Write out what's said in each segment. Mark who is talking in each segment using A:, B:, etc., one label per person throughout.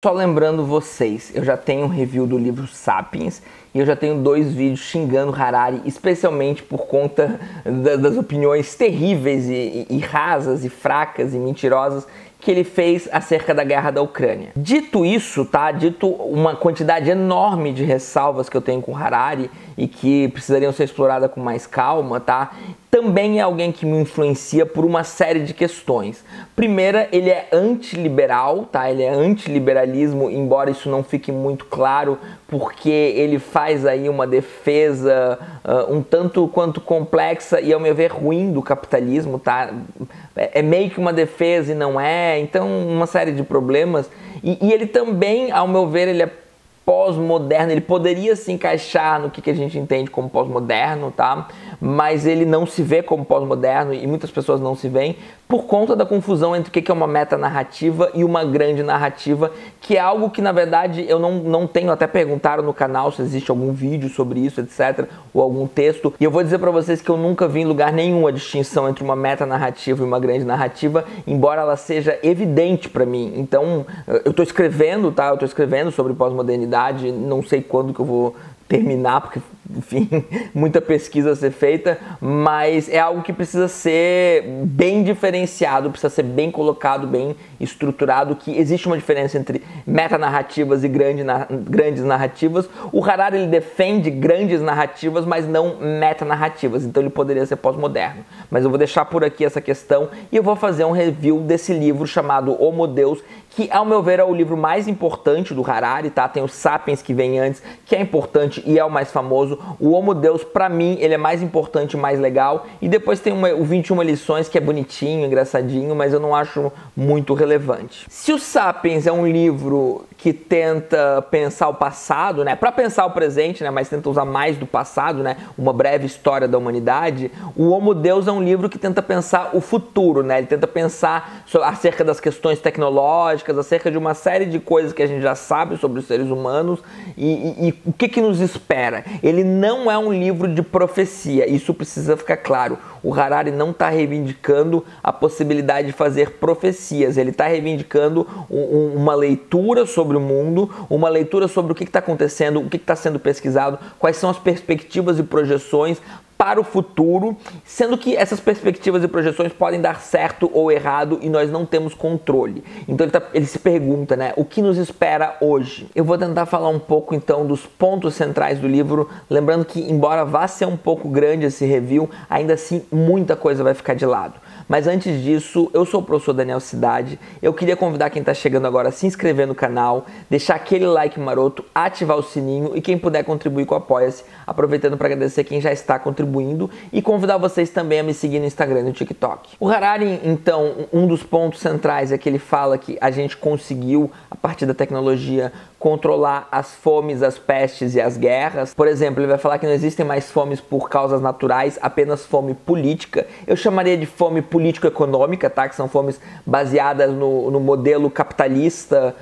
A: Só lembrando vocês, eu já tenho um review do livro Sapiens e eu já tenho 2 vídeos xingando Harari, especialmente por conta das opiniões terríveis e rasas e fracas e mentirosas que ele fez acerca da guerra da Ucrânia. Dito isso, tá? Dito uma quantidade enorme de ressalvas que eu tenho com Harari e que precisariam ser exploradas com mais calma, tá? Também é alguém que me influencia por uma série de questões. Primeira, ele é antiliberal, tá? Ele é antiliberalismo, embora isso não fique muito claro, porque ele faz aí uma defesa um tanto quanto complexa e, ao meu ver, ruim do capitalismo, tá? É meio que uma defesa e não é, então uma série de problemas. E ele também, ao meu ver, ele é pós-moderno, ele poderia se encaixar no que a gente entende como pós-moderno, tá? Mas ele não se vê como pós-moderno e muitas pessoas não se veem por conta da confusão entre o que é uma metanarrativa e uma grande narrativa, que é algo que, na verdade, eu não tenho. Até perguntaram no canal se existe algum vídeo sobre isso, etc, ou algum texto, e eu vou dizer pra vocês que eu nunca vi em lugar nenhum a distinção entre uma metanarrativa e uma grande narrativa, embora ela seja evidente pra mim. Então, eu tô escrevendo, tá? Eu tô escrevendo sobre pós-modernidade, não sei quando que eu vou terminar, porque, enfim, muita pesquisa a ser feita, mas é algo que precisa ser bem diferenciado, precisa ser bem colocado, bem estruturado, que existe uma diferença entre metanarrativas e grandes narrativas. O Harari, ele defende grandes narrativas, mas não metanarrativas, então ele poderia ser pós-moderno. Mas eu vou deixar por aqui essa questão e eu vou fazer um review desse livro chamado Homo Deus, que, ao meu ver, é o livro mais importante do Harari, tá? Tem o Sapiens, que vem antes, que é importante e é o mais famoso. O Homo Deus, pra mim, ele é mais importante e mais legal. E depois tem o 21 lições, que é bonitinho, engraçadinho, mas eu não acho muito relevante. Se o Sapiens é um livro que tenta pensar o passado, né? Pra pensar o presente, né? Mas tenta usar mais do passado, né? Uma breve história da humanidade. O Homo Deus é um livro que tenta pensar o futuro, né? Ele tenta pensar acerca das questões tecnológicas, acerca de uma série de coisas que a gente já sabe sobre os seres humanos e o que nos espera. Ele não é um livro de profecia, isso precisa ficar claro. O Harari não está reivindicando a possibilidade de fazer profecias, ele está reivindicando uma leitura sobre o mundo, uma leitura sobre o que está acontecendo, o que está sendo pesquisado, quais são as perspectivas e projeções para o futuro, sendo que essas perspectivas e projeções podem dar certo ou errado e nós não temos controle. Então ele se pergunta, né, o que nos espera hoje? Eu vou tentar falar um pouco então dos pontos centrais do livro, lembrando que, embora vá ser um pouco grande esse review, ainda assim muita coisa vai ficar de lado. Mas antes disso, eu sou o professor Daniel Cidade, eu queria convidar quem está chegando agora a se inscrever no canal, deixar aquele like maroto, ativar o sininho e quem puder contribuir com o Apoia-se, aproveitando para agradecer quem já está contribuindo e convidar vocês também a me seguir no Instagram e no TikTok. O Harari, então, um dos pontos centrais é que ele fala que a gente conseguiu, a partir da tecnologia, controlar as fomes, as pestes e as guerras. Por exemplo, ele vai falar que não existem mais fomes por causas naturais, apenas fome política. Eu chamaria de fome político-econômica, tá? Que são fomes baseadas no modelo capitalista,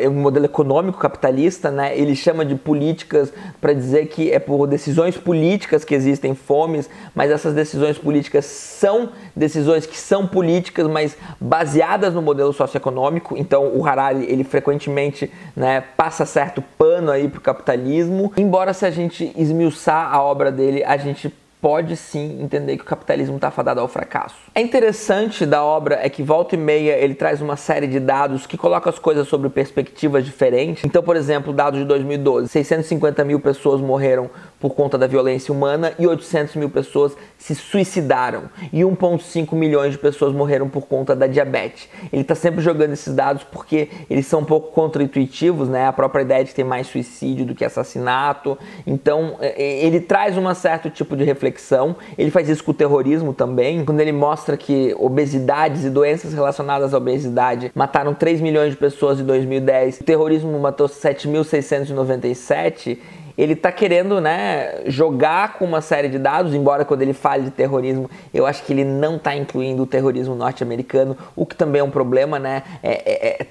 A: um modelo econômico capitalista, né? Ele chama de políticas para dizer que é por decisões políticas que existem fomes, mas essas decisões políticas são decisões que são políticas, mas baseadas no modelo socioeconômico. Então o Harari, ele frequentemente, né, passa certo pano aí pro capitalismo, embora, se a gente esmiuçar a obra dele, a gente pode sim entender que o capitalismo está fadado ao fracasso. É interessante da obra é que volta e meia ele traz uma série de dados que colocam as coisas sobre perspectivas diferentes. Então, por exemplo, dados de 2012, 650 mil pessoas morreram por conta da violência humana e 800 mil pessoas se suicidaram. E 1,5 milhões de pessoas morreram por conta da diabetes. Ele está sempre jogando esses dados porque eles são um pouco contra-intuitivos, né? A própria ideia de que tem mais suicídio do que assassinato. Então, ele traz um certo tipo de reflexão. Ele faz isso com o terrorismo também, quando ele mostra que obesidades e doenças relacionadas à obesidade mataram 3 milhões de pessoas em 2010. O terrorismo matou 7.697. ele tá querendo, né, jogar com uma série de dados, embora quando ele fale de terrorismo, eu acho que ele não tá incluindo o terrorismo norte-americano, o que também é um problema, né,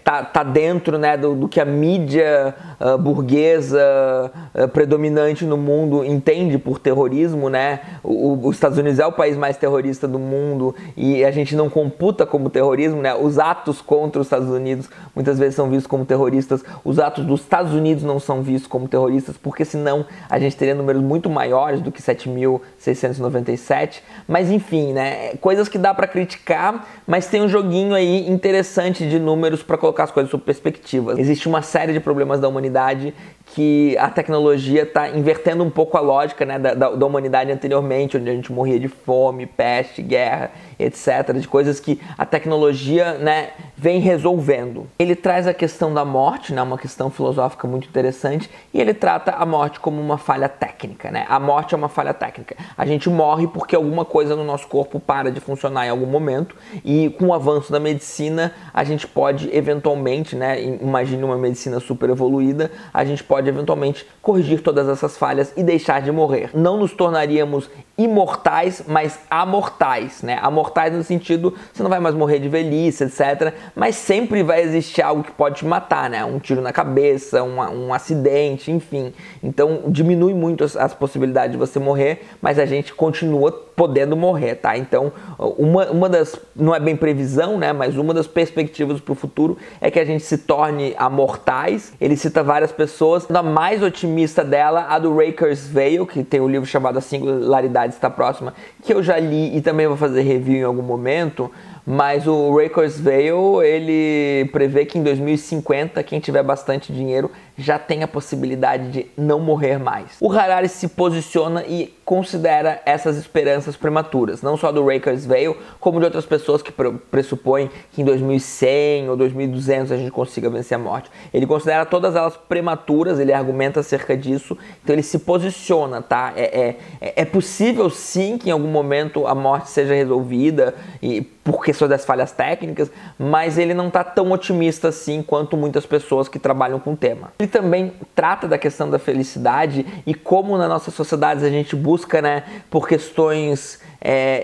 A: tá dentro, né, do que a mídia burguesa predominante no mundo entende por terrorismo, né, os Estados Unidos é o país mais terrorista do mundo e a gente não computa como terrorismo, né, os atos contra os Estados Unidos muitas vezes são vistos como terroristas, os atos dos Estados Unidos não são vistos como terroristas, porque senão a gente teria números muito maiores do que 7.697, mas enfim, né, coisas que dá para criticar, mas tem um joguinho aí interessante de números para colocar as coisas sob perspectiva. Existe uma série de problemas da humanidade que a tecnologia está invertendo um pouco a lógica, né, da humanidade anteriormente, onde a gente morria de fome, peste, guerra, etc., de coisas que a tecnologia, né, vem resolvendo. Ele traz a questão da morte, né, uma questão filosófica muito interessante, e ele trata a morte como uma falha técnica, né? A morte é uma falha técnica. A gente morre porque alguma coisa no nosso corpo para de funcionar em algum momento, e com o avanço da medicina, a gente pode eventualmente, né, imagine uma medicina super evoluída, a gente pode eventualmente corrigir todas essas falhas e deixar de morrer. Não nos tornaríamos imortais, mas amortais, né? Amortais no sentido, você não vai mais morrer de velhice, etc. Mas sempre vai existir algo que pode te matar, né? Um tiro na cabeça, um acidente, enfim. Então diminui muito as possibilidades de você morrer, mas a gente continua podendo morrer, tá? Então uma das, não é bem previsão, né? Mas uma das perspectivas para o futuro é que a gente se torne amortais. Ele cita várias pessoas, a mais otimista dela, a do Ray Kurzweil, que tem um livro chamado A Singularidade Está Próxima, que eu já li e também vou fazer review em algum momento, mas o Ray Kurzweil, ele prevê que em 2050, quem tiver bastante dinheiro já tem a possibilidade de não morrer mais. O Harari se posiciona e considera essas esperanças prematuras, não só do Ray Kurzweil, como de outras pessoas que pressupõem que em 2100 ou 2200 a gente consiga vencer a morte. Ele considera todas elas prematuras, ele argumenta acerca disso, então ele se posiciona, tá? É possível sim que em algum momento a morte seja resolvida e por questões das falhas técnicas, mas ele não está tão otimista assim quanto muitas pessoas que trabalham com o tema. Ele também trata da questão da felicidade e como na nossa sociedade a gente busca, né, por questões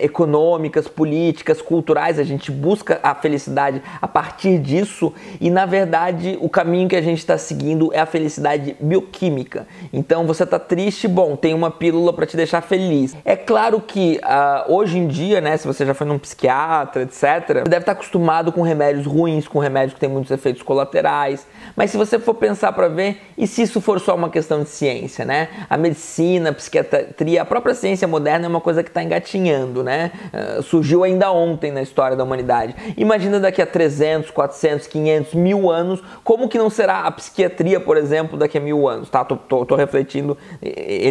A: econômicas, políticas, culturais, a gente busca a felicidade a partir disso e na verdade o caminho que a gente está seguindo é a felicidade bioquímica. Então você está triste, bom, tem uma pílula para te deixar feliz. É claro que hoje em dia, né, se você já foi num psiquiatra, etc., você deve estar acostumado com remédios ruins, com remédios que têm muitos efeitos colaterais, mas se você for pensar para ver, e se isso for só uma questão de ciência, né? A medicina, a psiquiatria, a própria ciência moderna é uma coisa que está engatinhando, né? Surgiu ainda ontem na história da humanidade. Imagina daqui a 300, 400, 500, 1000 anos, como que não será a psiquiatria, por exemplo, daqui a 1000 anos, tá? Tô refletindo,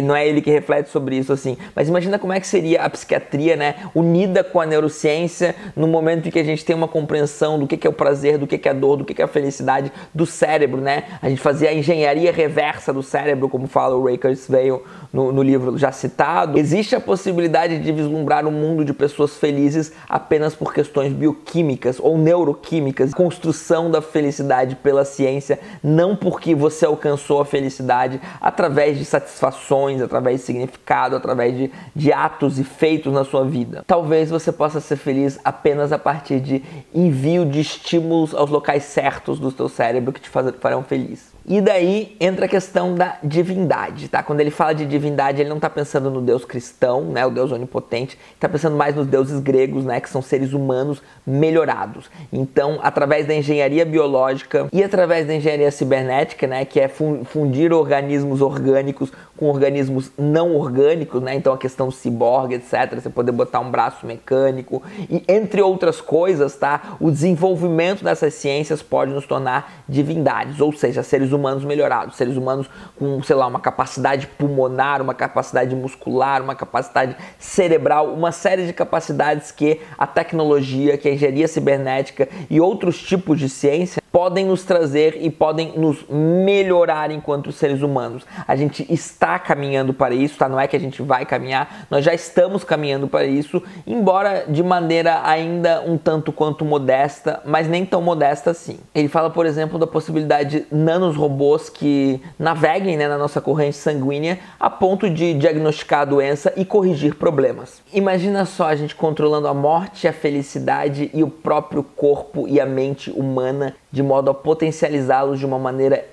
A: não é ele que reflete sobre isso assim, mas imagina como é que seria a psiquiatria, né, unida com a neurociência no momento em que a gente tem uma compreensão do que é o prazer, do que é a dor, do que é a felicidade do cérebro, né? A gente fazia a engenharia reversa do cérebro, como fala o Ray Kurzweil no livro já citado. Existe a possibilidade de vislumbrar um mundo de pessoas felizes apenas por questões bioquímicas ou neuroquímicas, construção da felicidade pela ciência, não porque você alcançou a felicidade através de satisfações, através de significado, através de atos e feitos na sua vida. Talvez você possa ser feliz apenas a partir de envio de estímulos aos locais certos do seu cérebro que te farão feliz. E daí entra a questão da divindade, tá? Quando ele fala de divindade, ele não está pensando no Deus cristão, né, o Deus onipotente, está pensando mais nos deuses gregos, né, que são seres humanos melhorados. Então, através da engenharia biológica e através da engenharia cibernética, né, que é fundir organismos orgânicos com organismos não orgânicos, né, então a questão ciborgue, etc., você poder botar um braço mecânico e entre outras coisas, tá? O desenvolvimento dessas ciências pode nos tornar divindades, ou seja, seres humanos melhorados, seres humanos com, sei lá, uma capacidade pulmonar, uma capacidade muscular, uma capacidade cerebral artificial, uma série de capacidades que a tecnologia, que a engenharia cibernética e outros tipos de ciência podem nos trazer e podem nos melhorar enquanto seres humanos. A gente está caminhando para isso, tá? Não é que a gente vai caminhar, nós já estamos caminhando para isso, embora de maneira ainda um tanto quanto modesta, mas nem tão modesta assim. Ele fala, por exemplo, da possibilidade de nanorobôs que naveguem, né, na nossa corrente sanguínea a ponto de diagnosticar a doença e corrigir problemas. Imagina só a gente controlando a morte, a felicidade e o próprio corpo e a mente humana de modo a potencializá-los de uma maneira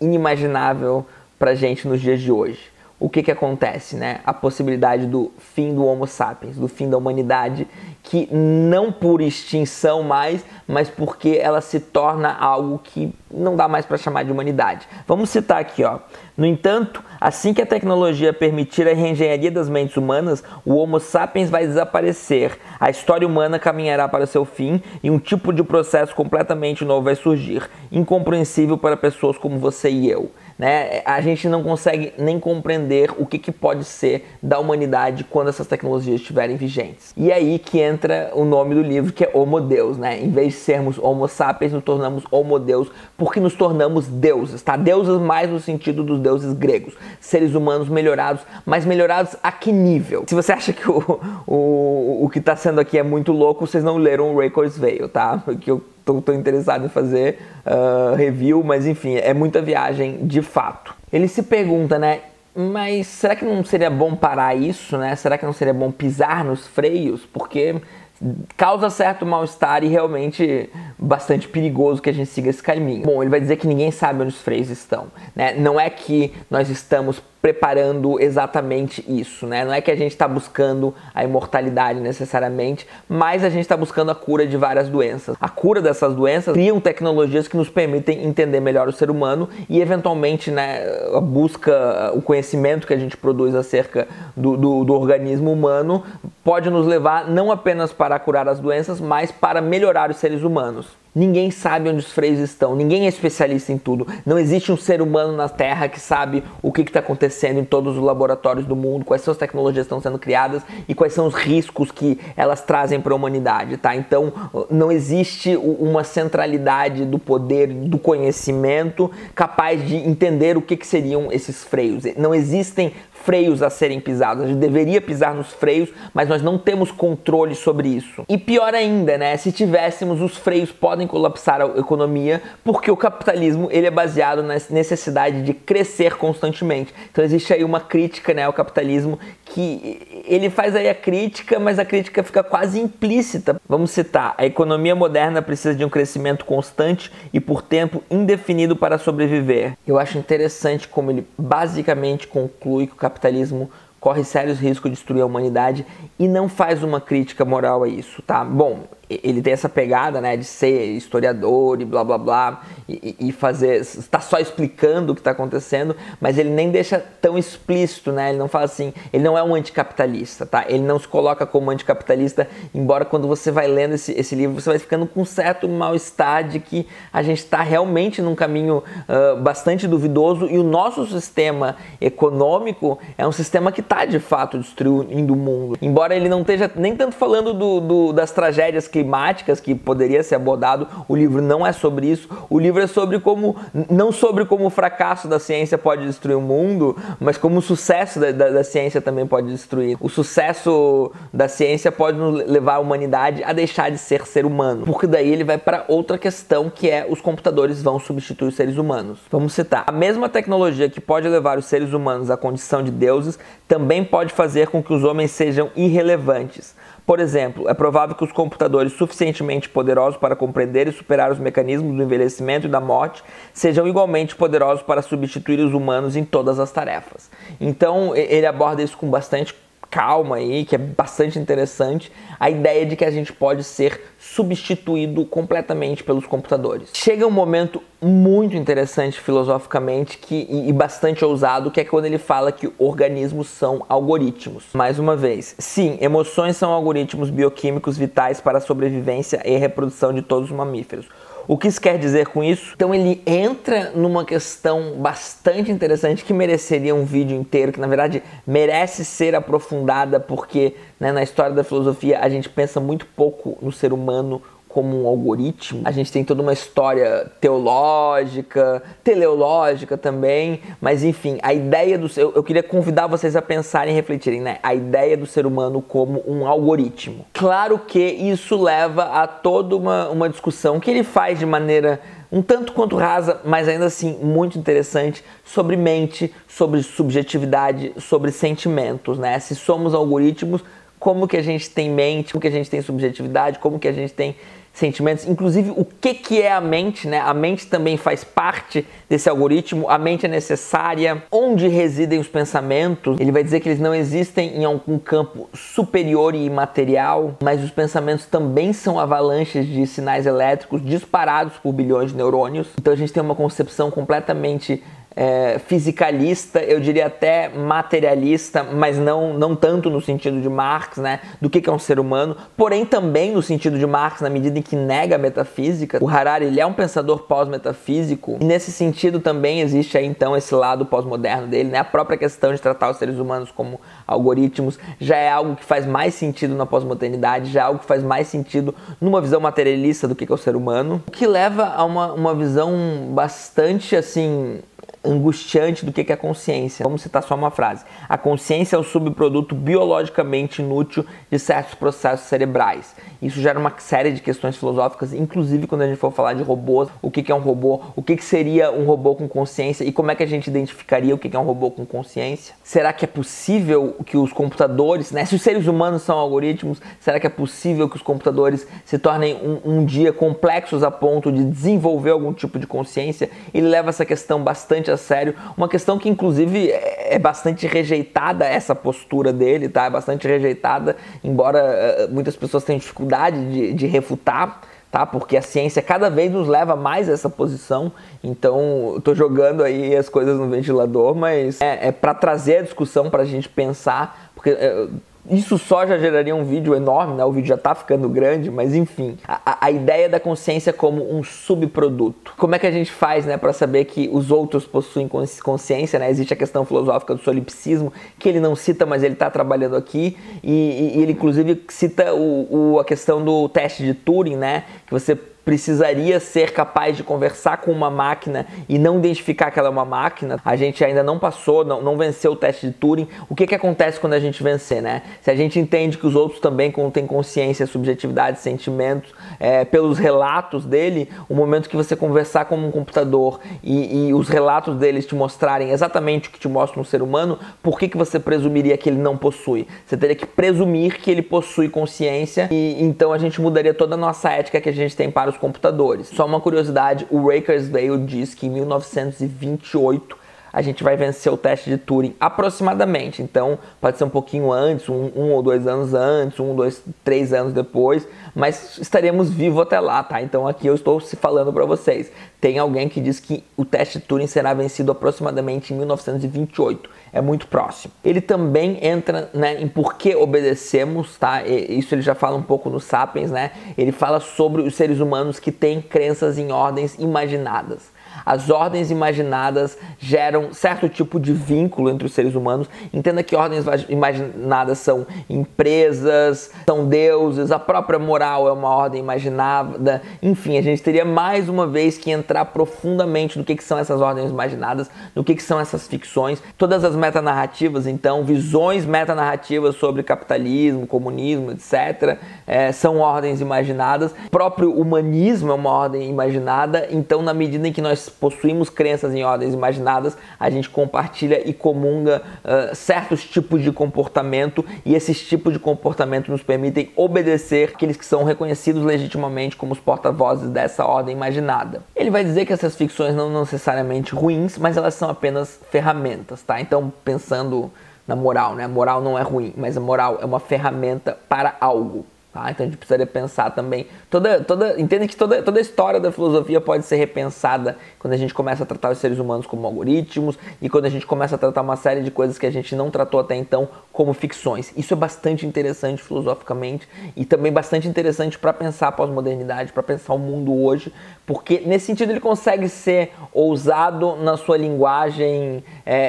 A: inimaginável pra gente nos dias de hoje. O que acontece, né? A possibilidade do fim do Homo sapiens, do fim da humanidade, que não por extinção mais, mas porque ela se torna algo que não dá mais para chamar de humanidade. Vamos citar aqui, ó. No entanto, assim que a tecnologia permitir a reengenharia das mentes humanas, o Homo sapiens vai desaparecer, a história humana caminhará para seu fim e um tipo de processo completamente novo vai surgir, incompreensível para pessoas como você e eu. Né? A gente não consegue nem compreender o que pode ser da humanidade quando essas tecnologias estiverem vigentes. E aí que entra o nome do livro, que é Homo Deus, né? Em vez de sermos Homo sapiens, nos tornamos Homo Deus, porque nos tornamos deuses, tá? Deuses mais no sentido dos deuses gregos. Seres humanos melhorados, mas melhorados a que nível? Se você acha que o que está sendo aqui é muito louco, vocês não leram o Ray Kurzweil, tá? Porque eu tô interessado em fazer review, mas enfim, é muita viagem de fato. Ele se pergunta, né, mas será que não seria bom parar isso, né? Será que não seria bom pisar nos freios? Porque causa certo mal-estar e realmente bastante perigoso que a gente siga esse caminho. Bom, ele vai dizer que ninguém sabe onde os freios estão, né? Não é que nós estamos preparando exatamente isso, né? Não é que a gente está buscando a imortalidade necessariamente, mas a gente está buscando a cura de várias doenças. A cura dessas doenças criam tecnologias que nos permitem entender melhor o ser humano e eventualmente, né, a busca, o conhecimento que a gente produz acerca do organismo humano pode nos levar não apenas para curar as doenças, mas para melhorar os seres humanos. Ninguém sabe onde os freios estão, ninguém é especialista em tudo. Não existe um ser humano na Terra que sabe o que está acontecendo em todos os laboratórios do mundo, quais são as tecnologias que estão sendo criadas e quais são os riscos que elas trazem para a humanidade, tá? Então, não existe uma centralidade do poder, do conhecimento capaz de entender o que seriam esses freios. Não existem freios a serem pisados. A gente deveria pisar nos freios, mas nós não temos controle sobre isso. E pior ainda, né? Se tivéssemos, os freios podem colapsar a economia, porque o capitalismo ele é baseado na necessidade de crescer constantemente. Então existe aí uma crítica, né, ao capitalismo, que ele faz aí a crítica, mas a crítica fica quase implícita. Vamos citar: a economia moderna precisa de um crescimento constante e por tempo indefinido para sobreviver. Eu acho interessante como ele basicamente conclui que o capitalismo corre sérios riscos de destruir a humanidade e não faz uma crítica moral a isso, tá? Bom, ele tem essa pegada, né, de ser historiador e blá blá blá e fazer, está só explicando o que está acontecendo, mas ele nem deixa tão explícito, né? Ele não fala assim, ele não é um anticapitalista, tá? Ele não se coloca como anticapitalista, embora quando você vai lendo esse livro, você vai ficando com um certo mal-estar de que a gente está realmente num caminho bastante duvidoso e o nosso sistema econômico é um sistema que está de fato destruindo o mundo. Embora ele não esteja nem tanto falando das tragédias climáticas que poderia ser abordado, o livro não é sobre isso. O livro é sobre não sobre como o fracasso da ciência pode destruir o mundo, mas como o sucesso da ciência também pode destruir. O sucesso da ciência pode nos levar a humanidade a deixar de ser humano, porque daí ele vai para outra questão, que é os computadores vão substituir os seres humanos. Vamos citar: a mesma tecnologia que pode levar os seres humanos à condição de deuses também pode fazer com que os homens sejam irrelevantes. Por exemplo, é provável que os computadores suficientemente poderosos para compreender e superar os mecanismos do envelhecimento e da morte sejam igualmente poderosos para substituir os humanos em todas as tarefas. Então, ele aborda isso com bastante calma aí, que é bastante interessante, a ideia de que a gente pode ser substituído completamente pelos computadores. Chega um momento muito interessante filosoficamente e bastante ousado, que é quando ele fala que organismos são algoritmos. Mais uma vez, sim, emoções são algoritmos bioquímicos vitais para a sobrevivência e reprodução de todos os mamíferos. O que isso quer dizer com isso? Então ele entra numa questão bastante interessante que mereceria um vídeo inteiro, que na verdade merece ser aprofundada, porque, né, na história da filosofia a gente pensa muito pouco no ser humano como um algoritmo. A gente tem toda uma história teológica, teleológica também, mas enfim, a ideia do... Eu queria convidar vocês a pensarem e refletirem, né? A ideia do ser humano como um algoritmo. Claro que isso leva a toda uma discussão que ele faz de maneira um tanto quanto rasa, mas ainda assim muito interessante, sobre mente, sobre subjetividade, sobre sentimentos, né? Se somos algoritmos, como que a gente tem mente, como que a gente tem subjetividade, como que a gente tem sentimentos, inclusive o que é a mente, né? A mente também faz parte desse algoritmo, a mente é necessária, onde residem os pensamentos. Ele vai dizer que eles não existem em algum campo superior e imaterial, mas os pensamentos também são avalanches de sinais elétricos disparados por bilhões de neurônios. Então a gente tem uma concepção completamente fisicalista, eu diria até materialista, mas não tanto no sentido de Marx, né, do que é um ser humano, porém também no sentido de Marx, na medida em que nega a metafísica. O Harari, ele é um pensador pós-metafísico, e nesse sentido também existe aí então esse lado pós-moderno dele, né, a própria questão de tratar os seres humanos como algoritmos já é algo que faz mais sentido na pós-modernidade, já é algo que faz mais sentido numa visão materialista do que é o ser humano, o que leva a uma visão bastante, assim, angustiante do que é a consciência. Vamos citar só uma frase. A consciência é o subproduto biologicamente inútil de certos processos cerebrais. Isso gera uma série de questões filosóficas, inclusive quando a gente for falar de robôs, o que é um robô, o que seria um robô com consciência e como é que a gente identificaria o que é um robô com consciência. Será que é possível que os computadores, né, se os seres humanos são algoritmos, será que é possível que os computadores se tornem um dia complexos a ponto de desenvolver algum tipo de consciência? Ele leva essa questão bastante a sério, uma questão que inclusive é bastante rejeitada, essa postura dele, tá? É bastante rejeitada, embora muitas pessoas tenham dificuldade de refutar, tá? Porque a ciência cada vez nos leva mais a essa posição. Então eu tô jogando aí as coisas no ventilador, mas é para trazer a discussão pra gente pensar, porque isso só já geraria um vídeo enorme, né? O vídeo já tá ficando grande, mas enfim. A ideia da consciência como um subproduto. Como é que a gente faz, né, para saber que os outros possuem consciência, né? Existe a questão filosófica do solipsismo, que ele não cita, mas ele tá trabalhando aqui. E ele, inclusive, cita a questão do teste de Turing, né? Que você precisaria ser capaz de conversar com uma máquina e não identificar que ela é uma máquina. A gente ainda não passou, não venceu o teste de Turing. O que acontece quando a gente vencer, né? Se a gente entende que os outros também têm consciência, subjetividade, sentimentos, pelos relatos dele, o momento que você conversar com um computador e os relatos deles te mostrarem exatamente o que te mostra um ser humano, por que você presumiria que ele não possui? Você teria que presumir que ele possui consciência, e então a gente mudaria toda a nossa ética que a gente tem para os computadores. Só uma curiosidade, o Ray Kurzweil diz que em 1928 a gente vai vencer o teste de Turing, aproximadamente. Então pode ser um pouquinho antes, um ou 2 anos antes, 1, 2, 3 anos depois, mas estaremos vivos até lá, tá? Então aqui eu estou se falando para vocês. Tem alguém que diz que o teste de Turing será vencido aproximadamente em 1928. É muito próximo. Ele também entra, né, em por que obedecemos, tá? Isso ele já fala um pouco no Sapiens, né? Ele fala sobre os seres humanos que têm crenças em ordens imaginadas. As ordens imaginadas geram certo tipo de vínculo entre os seres humanos. Entenda que ordens imaginadas são empresas, são deuses, a própria moral é uma ordem imaginada. Enfim, a gente teria mais uma vez que entrar profundamente no que são essas ordens imaginadas, no que são essas ficções. Todas as metanarrativas, então, visões metanarrativas sobre capitalismo, comunismo, etc., são ordens imaginadas. O próprio humanismo é uma ordem imaginada. Então, na medida em que nós possuímos crenças em ordens imaginadas, a gente compartilha e comunga certos tipos de comportamento, e esses tipos de comportamento nos permitem obedecer aqueles que são reconhecidos legitimamente como os porta-vozes dessa ordem imaginada. Ele vai dizer que essas ficções não são necessariamente ruins, mas elas são apenas ferramentas, tá? Então, pensando na moral, né? A moral não é ruim, mas a moral é uma ferramenta para algo. Tá? Então a gente precisaria pensar também, entenda que toda a história da filosofia pode ser repensada quando a gente começa a tratar os seres humanos como algoritmos, e quando a gente começa a tratar uma série de coisas que a gente não tratou até então como ficções. Isso é bastante interessante filosoficamente e também bastante interessante para pensar a pós-modernidade, para pensar o mundo hoje, porque nesse sentido ele consegue ser ousado na sua linguagem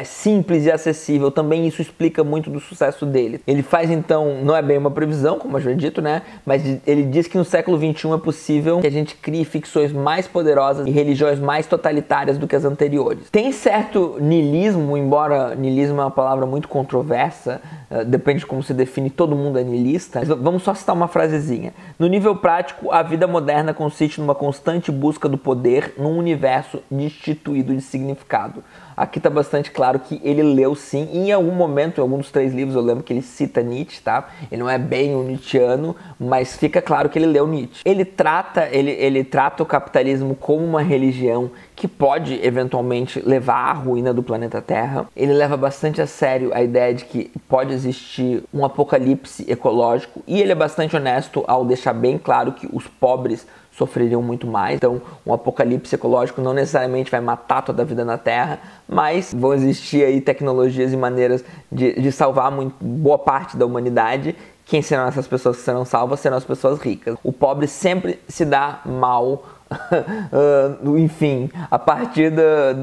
A: simples e acessível. Também isso explica muito do sucesso dele. Ele faz então, não é bem uma previsão, como eu já dito, né? Mas ele diz que no século XXI é possível que a gente crie ficções mais poderosas e religiões mais totalitárias do que as anteriores. Tem certo niilismo, embora niilismo é uma palavra muito controversa, depende de como se define, todo mundo é niilista. Mas vamos só citar uma frasezinha. No nível prático, a vida moderna consiste numa constante busca do poder num universo destituído de significado. Aqui está bastante claro que ele leu sim, e em algum momento, em algum dos 3 livros, eu lembro que ele cita Nietzsche, tá? Ele não é bem um nietzschiano, mas fica claro que ele leu Nietzsche. Ele trata o capitalismo como uma religião que pode eventualmente levar à ruína do planeta Terra. Ele leva bastante a sério a ideia de que pode existir um apocalipse ecológico, e ele é bastante honesto ao deixar bem claro que os pobres sofreriam muito mais. Então, um apocalipse ecológico não necessariamente vai matar toda a vida na Terra, mas vão existir aí tecnologias e maneiras de salvar boa parte da humanidade. Quem serão essas pessoas que serão salvas? Serão as pessoas ricas. O pobre sempre se dá mal, enfim, a partir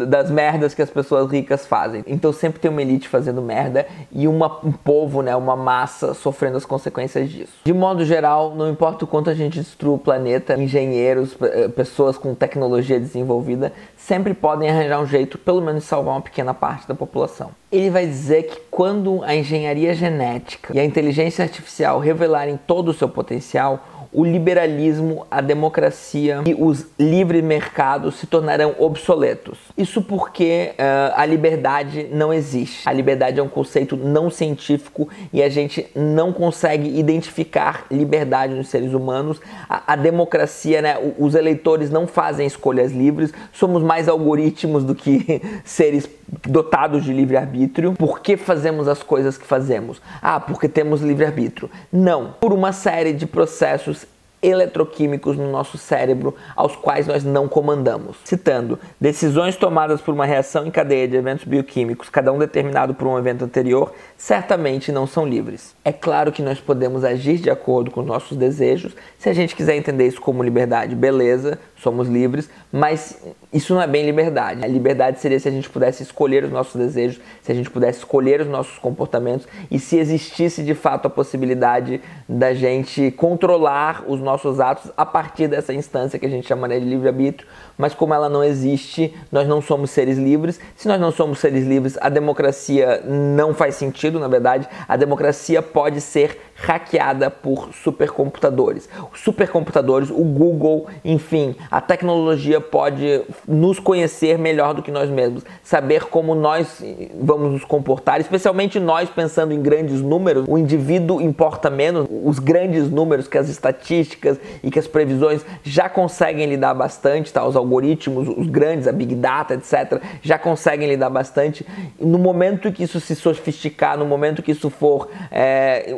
A: das merdas que as pessoas ricas fazem. Então sempre tem uma elite fazendo merda e um povo, né, uma massa sofrendo as consequências disso. De modo geral, não importa o quanto a gente destrua o planeta, engenheiros, pessoas com tecnologia desenvolvida, sempre podem arranjar um jeito, pelo menos, de salvar uma pequena parte da população. Ele vai dizer que quando a engenharia genética e a inteligência artificial revelarem todo o seu potencial, o liberalismo, a democracia e os livres mercados se tornarão obsoletos. Isso porque a liberdade não existe. A liberdade é um conceito não científico e a gente não consegue identificar liberdade nos seres humanos. A democracia, né, os eleitores não fazem escolhas livres, somos mais algoritmos do que seres dotados de livre-arbítrio. Por que fazemos as coisas que fazemos? Ah, porque temos livre-arbítrio. Não, por uma série de processos eletroquímicos no nosso cérebro aos quais nós não comandamos. Citando, decisões tomadas por uma reação em cadeia de eventos bioquímicos, cada um determinado por um evento anterior, certamente não são livres. É claro que nós podemos agir de acordo com os nossos desejos. Se a gente quiser entender isso como liberdade, beleza, somos livres, mas isso não é bem liberdade. A liberdade seria se a gente pudesse escolher os nossos desejos, se a gente pudesse escolher os nossos comportamentos e se existisse de fato a possibilidade da gente controlar os nossos atos a partir dessa instância que a gente chamaria de livre-arbítrio, mas como ela não existe, nós não somos seres livres. Se nós não somos seres livres, a democracia não faz sentido, na verdade. A democracia pode ser hackeada por supercomputadores. Os supercomputadores, o Google, enfim, a tecnologia pode nos conhecer melhor do que nós mesmos, saber como nós vamos nos comportar, especialmente nós pensando em grandes números. O indivíduo importa menos, os grandes números que as estatísticas e que as previsões já conseguem lidar bastante, tá? Os algoritmos, os grandes, a Big Data, etc., já conseguem lidar bastante. No momento que isso se sofisticar, no momento que isso for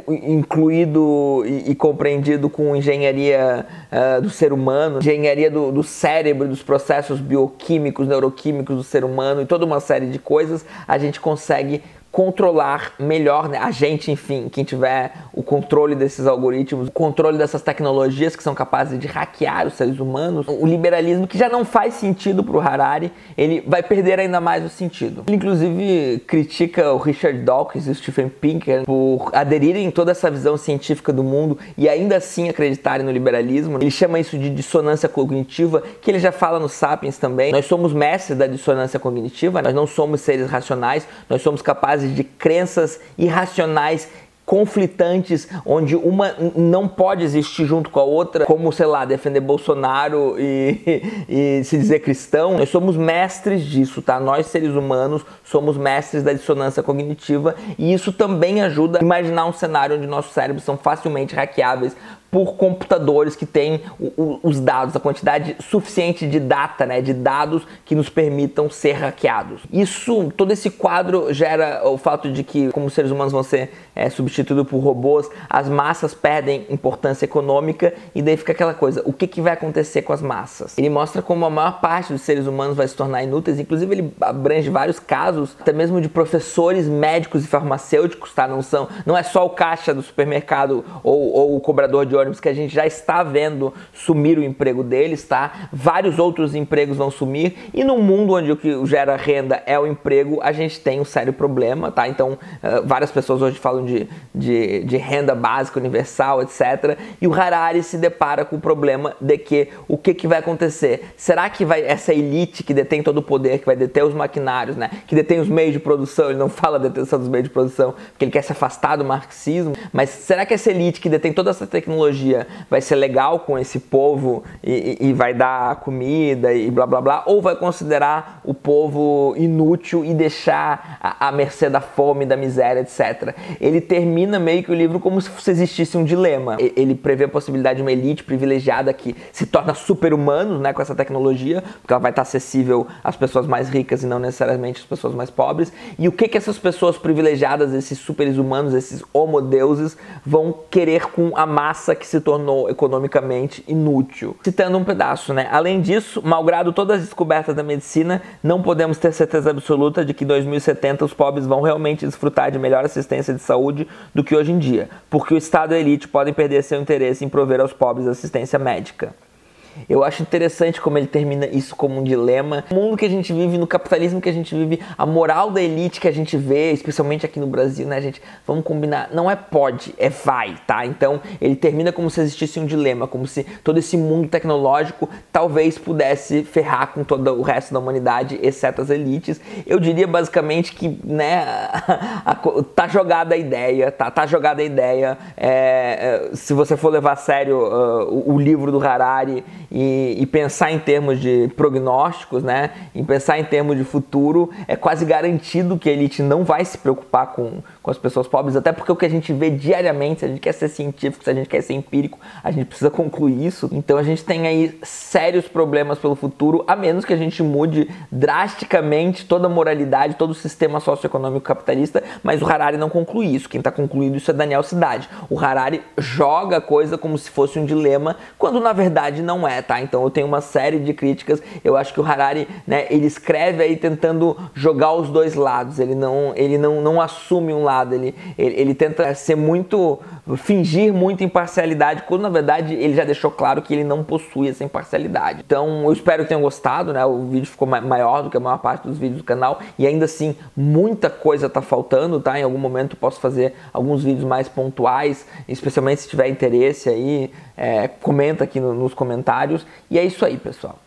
A: incluído e compreendido com engenharia do ser humano, engenharia do cérebro, dos processos bioquímicos, neuroquímicos do ser humano e toda uma série de coisas, a gente consegue controlar melhor, né? A gente, enfim, quem tiver o controle desses algoritmos, o controle dessas tecnologias que são capazes de hackear os seres humanos, o liberalismo, que já não faz sentido para o Harari, ele vai perder ainda mais o sentido. Ele, inclusive, critica o Richard Dawkins e o Steven Pinker por aderirem toda essa visão científica do mundo e ainda assim acreditarem no liberalismo. Ele chama isso de dissonância cognitiva, que ele já fala no Sapiens também. Nós somos mestres da dissonância cognitiva, nós não somos seres racionais, nós somos capazes de crenças irracionais, conflitantes, onde uma não pode existir junto com a outra, como, sei lá, defender Bolsonaro e se dizer cristão. Nós somos mestres disso, tá? Nós, seres humanos, somos mestres da dissonância cognitiva e isso também ajuda a imaginar um cenário onde nossos cérebros são facilmente hackeáveis por computadores que têm os dados, a quantidade suficiente de data, né, de dados que nos permitam ser hackeados. Todo esse quadro gera o fato de que, como os seres humanos vão ser substituídos por robôs, as massas perdem importância econômica e daí fica aquela coisa, o que vai acontecer com as massas? Ele mostra como a maior parte dos seres humanos vai se tornar inúteis, inclusive ele abrange vários casos, até mesmo de professores, médicos e farmacêuticos, tá? Não é só o caixa do supermercado ou o cobrador de ônibus que a gente já está vendo sumir o emprego deles, tá? Vários outros empregos vão sumir e no mundo onde o que gera renda é o emprego, a gente tem um sério problema, tá? Então, várias pessoas hoje falam de renda básica universal, etc. E o Harari se depara com o problema de que o que vai acontecer? Será que essa elite que detém todo o poder, que vai deter os maquinários, né? Que detém os meios de produção, ele não fala detenção dos meios de produção, porque ele quer se afastar do marxismo, mas será que essa elite que detém toda essa tecnologia vai ser legal com esse povo e vai dar comida e blá blá blá, ou vai considerar o povo inútil e deixar à mercê da fome, da miséria, etc. Ele termina meio que o livro como se existisse um dilema. Ele prevê a possibilidade de uma elite privilegiada que se torna super-humanos, né, com essa tecnologia, porque ela vai estar acessível às pessoas mais ricas e não necessariamente às pessoas mais pobres. E o que essas pessoas privilegiadas, esses super-humanos, esses homo-deuses, vão querer com a massa que se tornou economicamente inútil? Citando um pedaço, né? Além disso, malgrado todas as descobertas da medicina, não podemos ter certeza absoluta de que em 2070 os pobres vão realmente desfrutar de melhor assistência de saúde do que hoje em dia, porque o Estado e a elite podem perder seu interesse em prover aos pobres assistência médica. Eu acho interessante como ele termina isso como um dilema. No mundo que a gente vive, no capitalismo que a gente vive, a moral da elite que a gente vê, especialmente aqui no Brasil, né, gente? Vamos combinar, não é pode, é vai, tá? Então ele termina como se existisse um dilema, como se todo esse mundo tecnológico talvez pudesse ferrar com todo o resto da humanidade, exceto as elites. Eu diria basicamente que, né, tá jogada a ideia, tá jogada a ideia. Se você for levar a sério o livro do Harari e pensar em termos de prognósticos, né, em pensar em termos de futuro, é quase garantido que a elite não vai se preocupar com as pessoas pobres, até porque o que a gente vê diariamente, se a gente quer ser científico, se a gente quer ser empírico, a gente precisa concluir isso. Então a gente tem aí sérios problemas pelo futuro, a menos que a gente mude drasticamente toda a moralidade, todo o sistema socioeconômico capitalista, mas o Harari não conclui isso. Quem está concluindo isso é Daniel Cidade. O Harari joga a coisa como se fosse um dilema, quando na verdade não é, tá? Então eu tenho uma série de críticas. Eu acho que o Harari, né, ele escreve aí tentando jogar os dois lados. Ele não assume um lado. Ele tenta fingir muita imparcialidade, quando na verdade ele já deixou claro que ele não possui essa imparcialidade. Então eu espero que tenham gostado, né? O vídeo ficou maior do que a maior parte dos vídeos do canal e ainda assim muita coisa tá faltando, tá? Em algum momento eu posso fazer alguns vídeos mais pontuais, especialmente se tiver interesse aí, comenta aqui nos comentários. E é isso aí, pessoal.